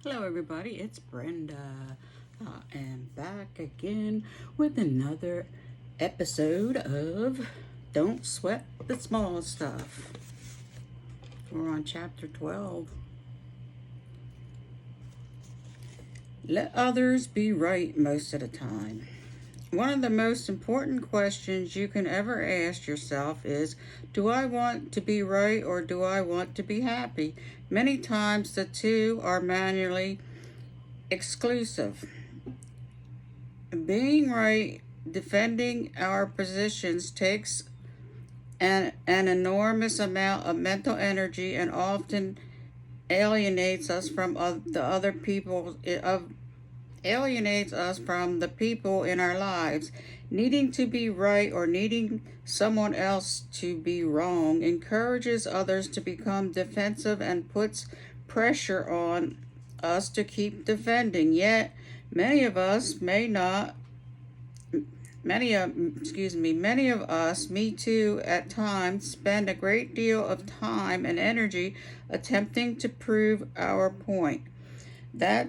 Hello, everybody. It's Brenda. I am back again with another episode of Don't Sweat the Small Stuff. We're on chapter 12. Let others be right most of the time. One of the most important questions you can ever ask yourself is, do I want to be right or do I want to be happy? Many times the two are manually exclusive. Being right, defending our positions takes an enormous amount of mental energy and often alienates us from the other people alienates us from the people in our lives. Needing to be right or needing someone else to be wrong encourages others to become defensive and puts pressure on us to keep defending. Yet many of us may not many of us, me too, at times spend a great deal of time and energy attempting to prove our point that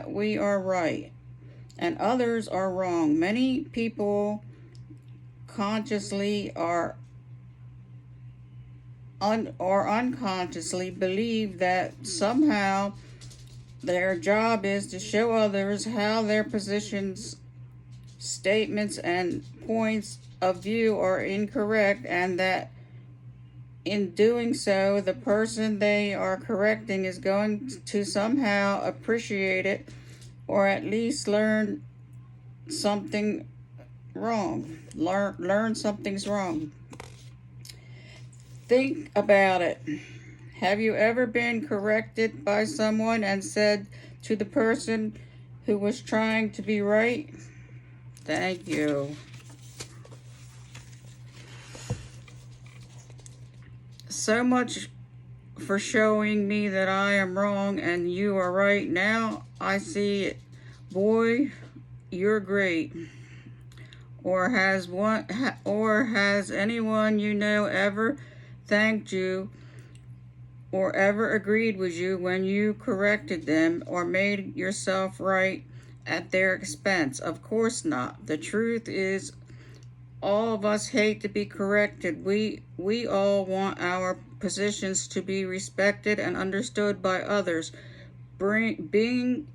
we are right and others are wrong. Many people consciously or unconsciously believe that somehow their job is to show others how their positions, statements, and points of view are incorrect, and that in doing so, the person they are correcting is going to somehow appreciate it or at least learn something wrong. Learn something's wrong. Think about it. Have you ever been corrected by someone and said to the person who was trying to be right, "Thank you so much for showing me that I am wrong and you are right. Now I see it. Boy, you're great." Or has anyone you know ever thanked you or ever agreed with you when you corrected them or made yourself right at their expense? Of course not. The truth is, all of us hate to be corrected. We all want our positions to be respected and understood by others. Being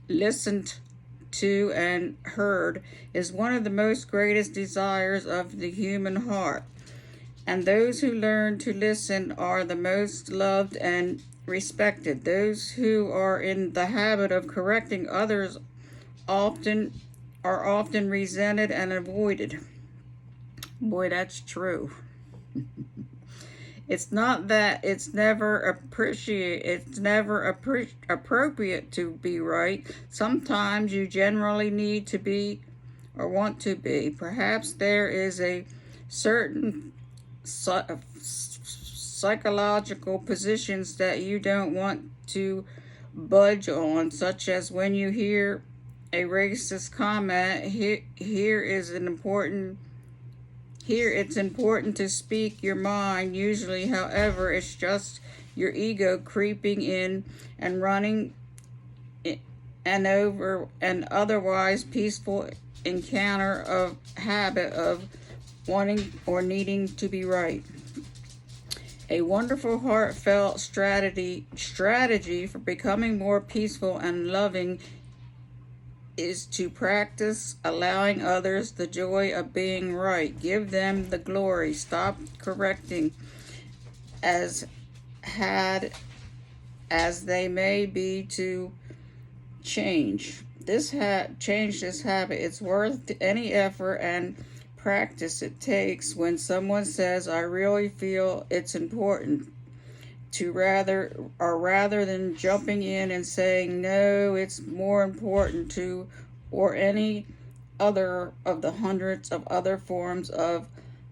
listened to and heard is one of the most greatest desires of the human heart. And those who learn to listen are the most loved and respected. Those who are in the habit of correcting others are often resented and avoided. Boy, that's true. It's not that it's never appropriate to be right. Sometimes you generally need to be or want to be. Perhaps there is a certain psychological positions that you don't want to budge on, such as when you hear a racist comment. Here it's important to speak your mind. Usually, however, it's just your ego creeping in and running over an otherwise peaceful encounter of habit of wanting or needing to be right. A wonderful heartfelt strategy for becoming more peaceful and loving is to practice allowing others the joy of being right. Give them the glory. Stop correcting as had as they may be to change this habit. It's worth any effort and practice it takes when someone says, "I really feel it's important," to rather than jumping in and saying, "No, it's more important to," or any other of the hundreds of other forms of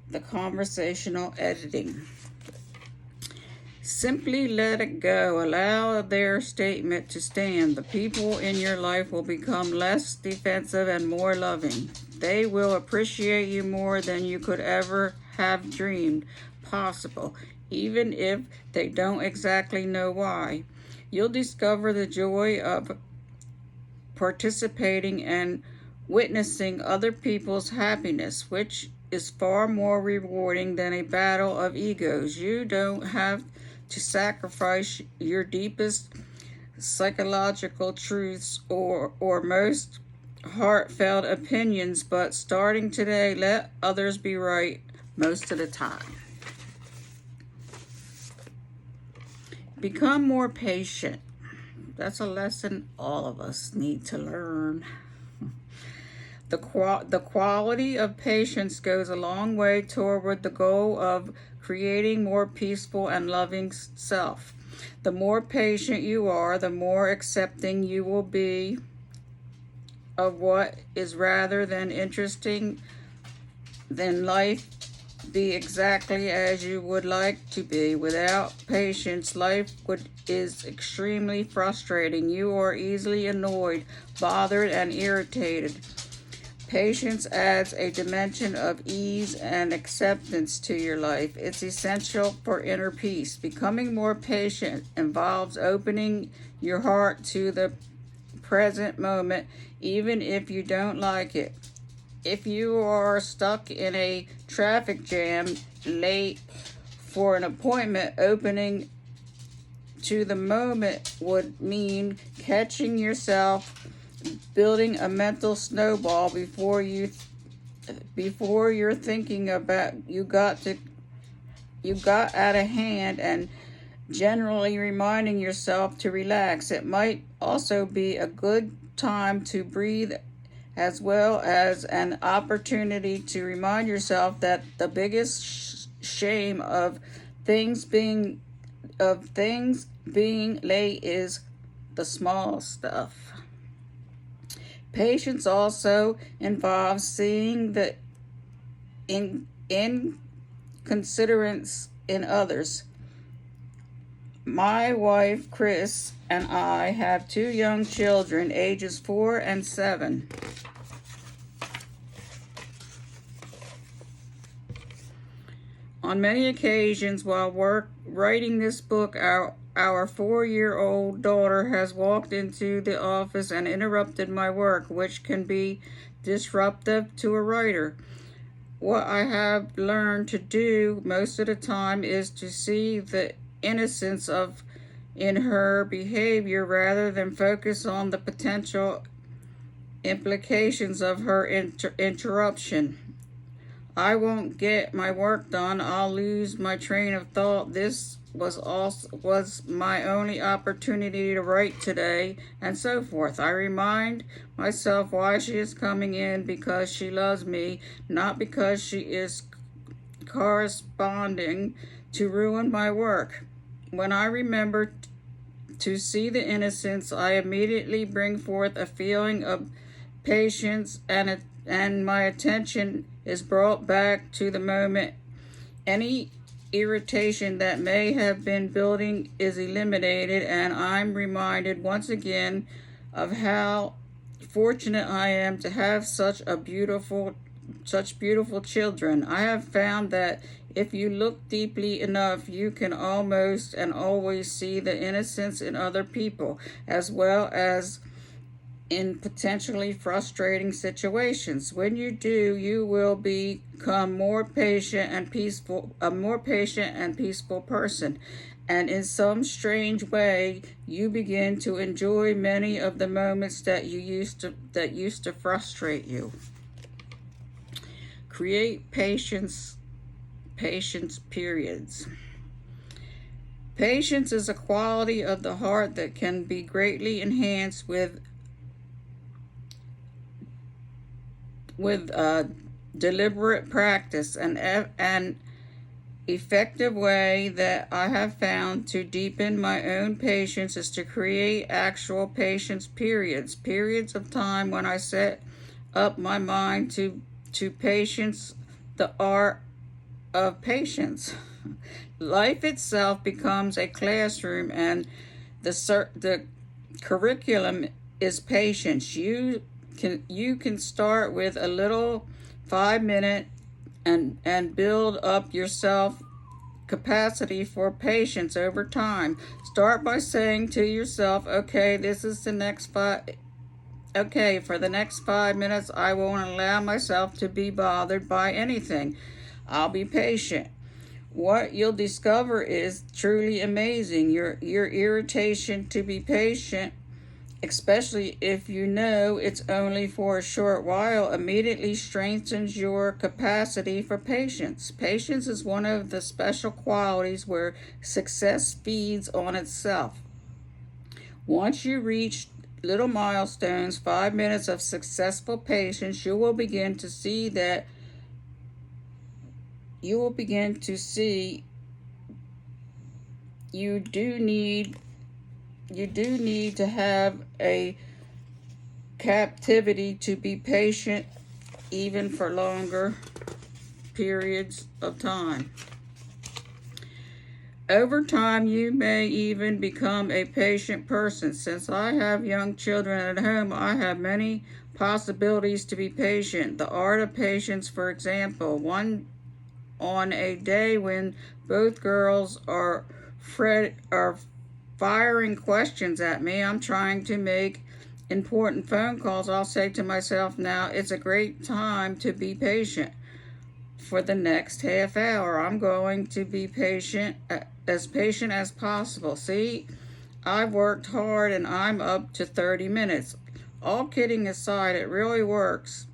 the conversational editing. Simply let it go. Allow their statement to stand. The people in your life will become less defensive and more loving. They will appreciate you more than you could ever have dreamed possible, even if they don't exactly know why. You'll discover the joy of participating and witnessing other people's happiness, which is far more rewarding than a battle of egos. You don't have to sacrifice your deepest psychological truths or most heartfelt opinions, but starting today, let others be right most of the time. Become more patient. That's a lesson all of us need to learn. The quality of patience goes a long way toward the goal of creating more peaceful and loving self. The more patient you are, the more accepting you will be of what is rather than interesting than life be exactly as you would like to be. Without patience, life is extremely frustrating. You are easily annoyed, bothered, and irritated. Patience adds a dimension of ease and acceptance to your life. It's essential for inner peace. Becoming more patient involves opening your heart to the present moment, even if you don't like it. If you are stuck in a traffic jam, late for an appointment, opening to the moment would mean catching yourself building a mental snowball before you're thinking about you got out of hand, and generally reminding yourself to relax. It might also be a good time to breathe, as well as an opportunity to remind yourself that the biggest shame of things being late is the small stuff. Patience also involves seeing the inconsiderence in others. My wife, Chris, and I have 2 young children, ages 4 and 7. On many occasions while writing this book, our 4-year-old daughter has walked into the office and interrupted my work, which can be disruptive to a writer. What I have learned to do most of the time is to see the innocence in her behavior rather than focus on the potential implications of her interruption. I won't get my work done. I'll lose my train of thought. This was my only opportunity to write today, and so forth. I remind myself why she is coming in, because she loves me, not because she is corresponding to ruin my work. When I remember to see the innocence, I immediately bring forth a feeling of patience, and my attention is brought back to the moment. Any irritation that may have been building is eliminated, and I'm reminded once again of how fortunate I am to have such beautiful children. I have found that if you look deeply enough, you can almost and always see the innocence in other people, as well as in potentially frustrating situations. When you do, you will become a more patient and peaceful person. And in some strange way, you begin to enjoy many of the moments that used to frustrate you. Create patience periods. Patience is a quality of the heart that can be greatly enhanced with deliberate practice. An effective way that I have found to deepen my own patience is to create actual patience periods of time when I set up my mind to patience, the art of patience. Life itself becomes a classroom, and the curriculum is patience. You can start with a little 5-minute and build up yourself capacity for patience over time. Start by saying to yourself, okay, this is the next okay, for the next 5 minutes, I won't allow myself to be bothered by anything. I'll be patient. What you'll discover is truly amazing. Your irritation to be patient, especially if you know it's only for a short while, immediately strengthens your capacity for patience. Patience is one of the special qualities where success feeds on itself. Once you reach little milestones, 5 minutes of successful patience, you will begin to see you do need to have a capacity to be patient even for longer periods of time. Over time, you may even become a patient person. Since I have young children at home, I have many possibilities to be patient. The art of patience, for example, on a day when both girls are firing questions at me, I'm trying to make important phone calls, I'll say to myself, now it's a great time to be patient. For the next half hour, I'm going to be patient as possible. See, I've worked hard and I'm up to 30 minutes. All kidding aside, it really works.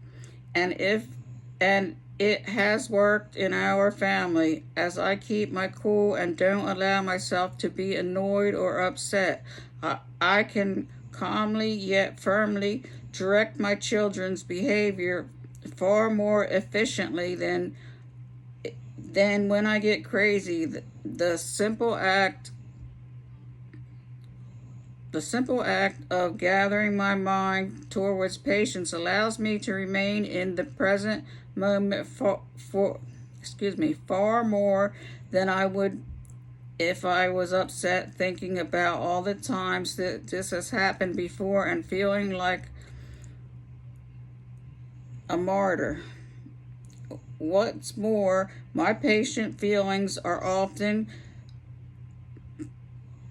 And it has worked in our family as I keep my cool and don't allow myself to be annoyed or upset. I can calmly yet firmly direct my children's behavior far more efficiently than when I get crazy. The simple act of gathering my mind towards patience allows me to remain in the present moment far more than I would if I was upset, thinking about all the times that this has happened before and feeling like a martyr. What's more, my patient feelings are often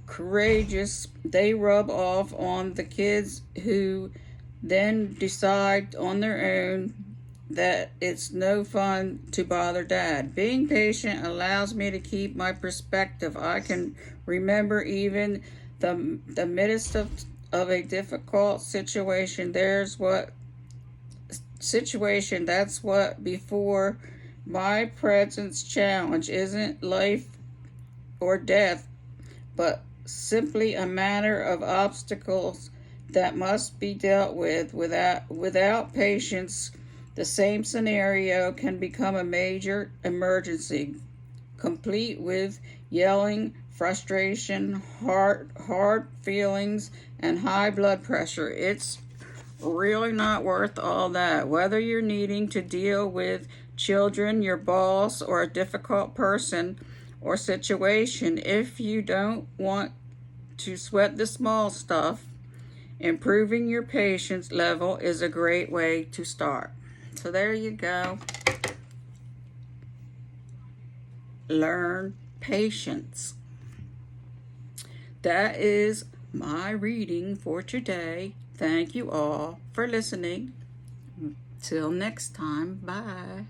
courageous. They rub off on the kids, who then decide on their own that it's no fun to bother Dad. Being patient allows me to keep my perspective. I can remember even the midst of a difficult situation. That's what before my present challenge isn't life or death, but simply a matter of obstacles that must be dealt with. Without patience, the same scenario can become a major emergency, complete with yelling, frustration, hard feelings, and high blood pressure. It's really not worth all that. Whether you're needing to deal with children, your boss, or a difficult person or situation, if you don't want to sweat the small stuff, improving your patience level is a great way to start. So there you go. Learn patience. That is my reading for today. Thank you all for listening. Till next time, bye.